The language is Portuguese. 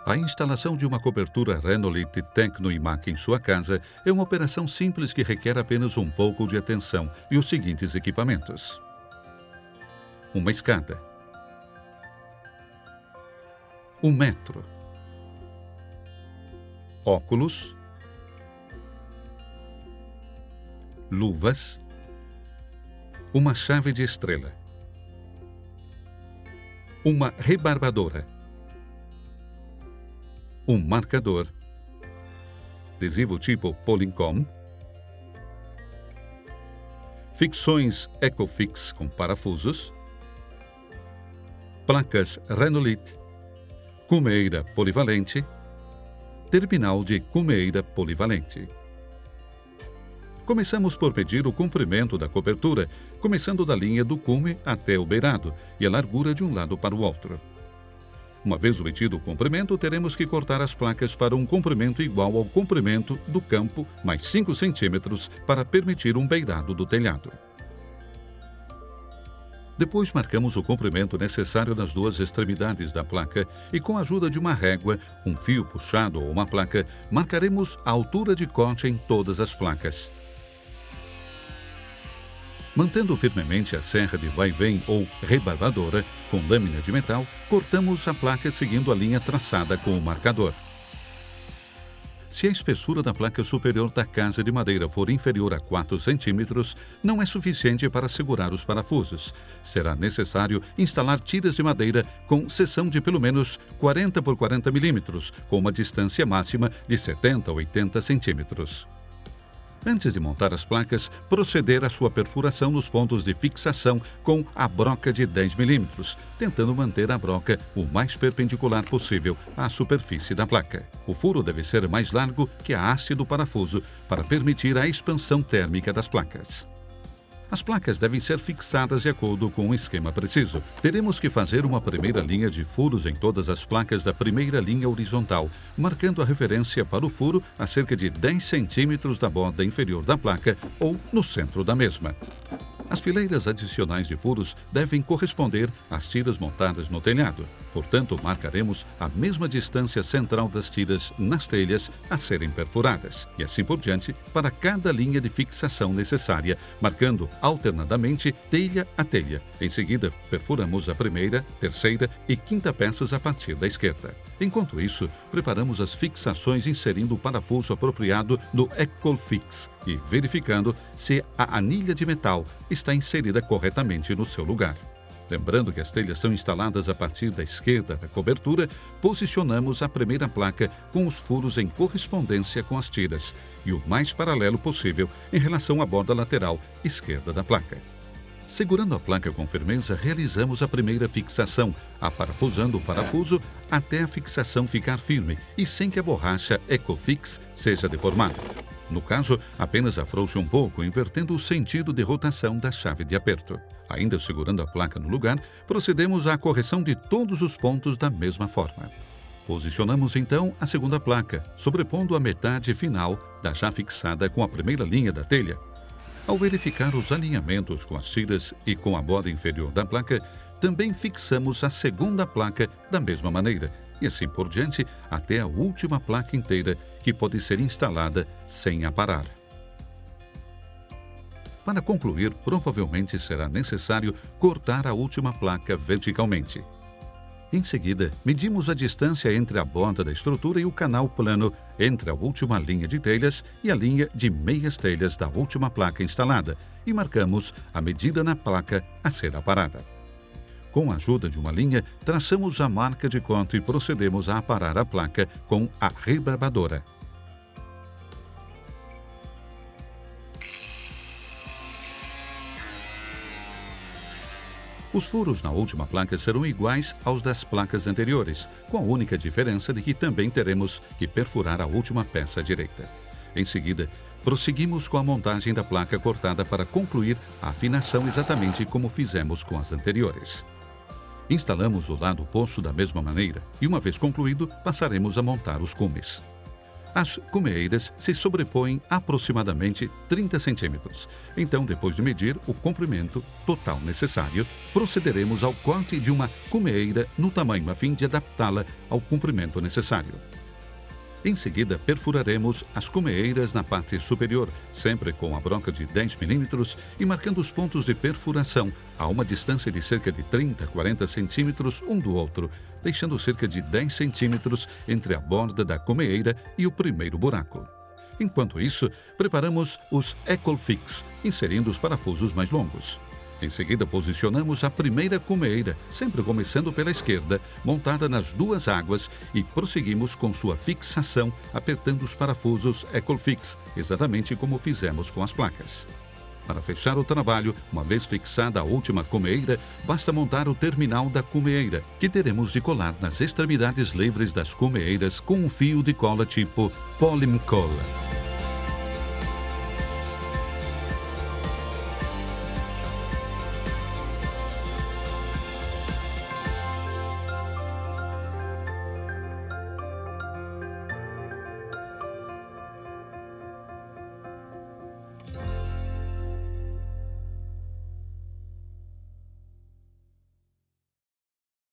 A instalação de uma cobertura Renolith Tecno-Imac em sua casa é uma operação simples que requer apenas um pouco de atenção e os seguintes equipamentos: uma escada, um metro, óculos, luvas, uma chave de estrela, uma rebarbadora, um marcador, adesivo tipo Polycom, ficções Ecofix com parafusos, placas Renolith, cumeira polivalente, terminal de cumeira polivalente. Começamos por medir o comprimento da cobertura, começando da linha do cume até o beirado e a largura de um lado para o outro. Uma vez medido o comprimento, teremos que cortar as placas para um comprimento igual ao comprimento do campo, mais 5 centímetros, para permitir um beirado do telhado. Depois marcamos o comprimento necessário nas duas extremidades da placa e, com a ajuda de uma régua, um fio puxado ou uma placa, marcaremos a altura de corte em todas as placas. Mantendo firmemente a serra de vai-vém ou rebarbadora com lâmina de metal, cortamos a placa seguindo a linha traçada com o marcador. Se a espessura da placa superior da casa de madeira for inferior a 4 centímetros, não é suficiente para segurar os parafusos. Será necessário instalar tiras de madeira com seção de pelo menos 40 por 40 milímetros, com uma distância máxima de 70 a 80 centímetros. Antes de montar as placas, proceder à sua perfuração nos pontos de fixação com a broca de 10 milímetros, tentando manter a broca o mais perpendicular possível à superfície da placa. O furo deve ser mais largo que a haste do parafuso para permitir a expansão térmica das placas. As placas devem ser fixadas de acordo com um esquema preciso. Teremos que fazer uma primeira linha de furos em todas as placas da primeira linha horizontal, marcando a referência para o furo a cerca de 10 centímetros da borda inferior da placa ou no centro da mesma. As fileiras adicionais de furos devem corresponder às tiras montadas no telhado. Portanto, marcaremos a mesma distância central das tiras nas telhas a serem perfuradas, e assim por diante para cada linha de fixação necessária, marcando alternadamente telha a telha. Em seguida, perfuramos a primeira, terceira e quinta peças a partir da esquerda. Enquanto isso, preparamos as fixações inserindo o parafuso apropriado no Ecofix e verificando se a anilha de metal está inserida corretamente no seu lugar. Lembrando que as telhas são instaladas a partir da esquerda da cobertura, posicionamos a primeira placa com os furos em correspondência com as tiras e o mais paralelo possível em relação à borda lateral esquerda da placa. Segurando a placa com firmeza, realizamos a primeira fixação, aparafusando o parafuso até a fixação ficar firme e sem que a borracha Ecofix seja deformada. No caso, apenas afrouxe um pouco, invertendo o sentido de rotação da chave de aperto. Ainda segurando a placa no lugar, procedemos à correção de todos os pontos da mesma forma. Posicionamos então a segunda placa, sobrepondo a metade final da já fixada com a primeira linha da telha. Ao verificar os alinhamentos com as tiras e com a borda inferior da placa, também fixamos a segunda placa da mesma maneira, e assim por diante até a última placa inteira, que pode ser instalada sem aparar. Para concluir, provavelmente será necessário cortar a última placa verticalmente. Em seguida, medimos a distância entre a borda da estrutura e o canal plano entre a última linha de telhas e a linha de meias telhas da última placa instalada e marcamos a medida na placa a ser aparada. Com a ajuda de uma linha, traçamos a marca de corte e procedemos a aparar a placa com a rebarbadora. Os furos na última placa serão iguais aos das placas anteriores, com a única diferença de que também teremos que perfurar a última peça direita. Em seguida, prosseguimos com a montagem da placa cortada para concluir a afinação exatamente como fizemos com as anteriores. Instalamos o lado oposto da mesma maneira e, uma vez concluído, passaremos a montar os cumes. As cumeeiras se sobrepõem aproximadamente 30 centímetros. Então, depois de medir o comprimento total necessário, procederemos ao corte de uma cumeeira no tamanho a fim de adaptá-la ao comprimento necessário. Em seguida, perfuraremos as cumeeiras na parte superior, sempre com a broca de 10 milímetros e marcando os pontos de perfuração a uma distância de cerca de 30 a 40 centímetros um do outro, deixando cerca de 10 centímetros entre a borda da cumeeira e o primeiro buraco. Enquanto isso, preparamos os Ecolfix, inserindo os parafusos mais longos. Em seguida, posicionamos a primeira cumeeira, sempre começando pela esquerda, montada nas duas águas e prosseguimos com sua fixação, apertando os parafusos Ecolfix, exatamente como fizemos com as placas. Para fechar o trabalho, uma vez fixada a última cumeeira, basta montar o terminal da cumeeira, que teremos de colar nas extremidades livres das cumeeiras com um fio de cola tipo Polymer Cola.